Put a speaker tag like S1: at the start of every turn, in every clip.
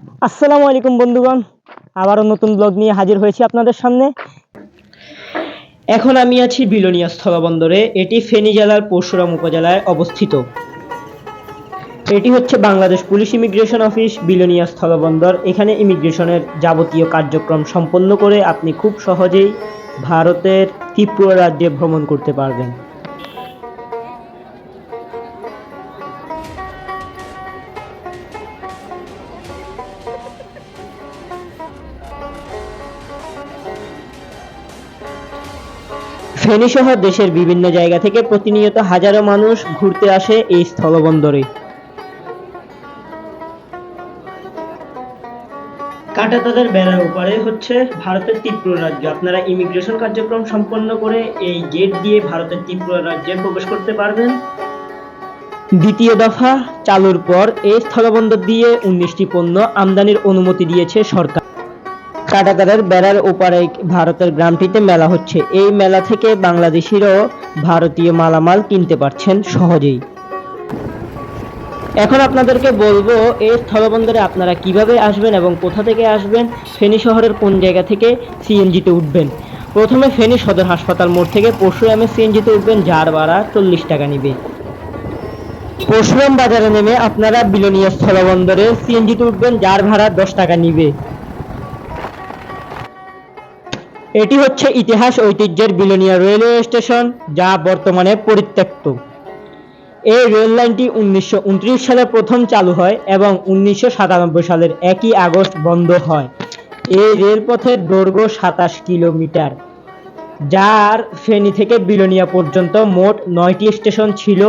S1: আসসালামু আলাইকুম বন্ধুগণ, আবারও নতুন ব্লগ নিয়ে হাজির হয়েছি আপনাদের সামনে। এখন আমি আছি বিলোনিয়া স্থলবন্দরে। এটি ফেনী জেলার পরশুরাম উপজেলায় অবস্থিত। এটি হচ্ছে Bangladesh police immigration office Belonia স্থলবন্দর। এখানে ইমিগ্রেশনের যাবতীয় কার্যক্রম সম্পন্ন করে আপনি খুব সহজেই ভারতের ত্রিপুরা রাজ্যে ভ্রমণ করতে পারবেন। ফেনী সহ দেশের বিভিন্ন জায়গা থেকে প্রতিনিয়ত হাজারো মানুষ ঘুরতে আসে এই স্থলবন্দরে। কাঁটাতারের বেড়ার ওপারে হচ্ছে ভারতের ত্রিপুরা রাজ্য। আপনারা ইমিগ্রেশন কার্যক্রম সম্পন্ন করে এই গেট দিয়ে ভারতের ত্রিপুরা রাজ্যে প্রবেশ করতে পারবেন। দ্বিতীয় দফা চালুর পর এই স্থলবন্দর দিয়ে 19টি পণ্য আমদানির অনুমতি দিয়েছে সরকার। কাঁটাতারের বেড়ার ওপারে ভারতের গ্রামটিতে মেলা হচ্ছে। এই মেলা থেকে বাংলাদেশিরাও ভারতীয় মালামাল কিনতে পারছেন সহজেই। এখন আপনাদেরকে বলবো এই স্থলবন্দরে আপনারা কিভাবে আসবেন এবং কোথা থেকে আসবেন, ফেনী শহরের কোন জায়গা থেকে সিএনজিতে উঠবেন। প্রথমে ফেনী সদর হাসপাতাল মোড় থেকে পরশুরামে সিএনজিতে উঠবেন, যার ভাড়া 40 টাকা নিবে। পরশুরাম বাজারে নেমে আপনারা বিলোনিয়া স্থলবন্দরে সিএনজিতে উঠবেন, যার ভাড়া 10 টাকা নিবে। এটি হচ্ছে ইতিহাস ঐতিহ্যের বিলোনিয়া রেলওয়ে স্টেশন, যা বর্তমানে পরিত্যক্ত। এই রেল লাইনটি 1929 সালে প্রথম চালু হয় এবং 1997 সালের 1 আগস্ট বন্ধ হয়। এই রেলপথের দৈর্ঘ্য 27 কিলোমিটার, যার ফেনী থেকে বিলোনিয়া পর্যন্ত মোট 9টি স্টেশন ছিল,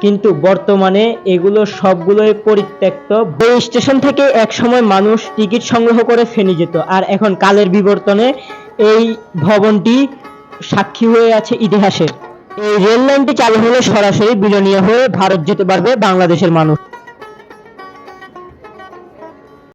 S1: কিন্তু বর্তমানে এগুলো সবগুলোই পরিত্যক্ত। এই স্টেশন থেকে একসময় মানুষ টিকিট সংগ্রহ করে ফেনী যেত, আর এখন কালের বিবর্তনে এই ভবনটি সাক্ষী হয়ে আছে ইতিহাসের। এই রেল লাইনটি চালু হলে সরাসরি বিলোনিয়া হয়ে ভারত যেতে পারবে বাংলাদেশের মানুষ।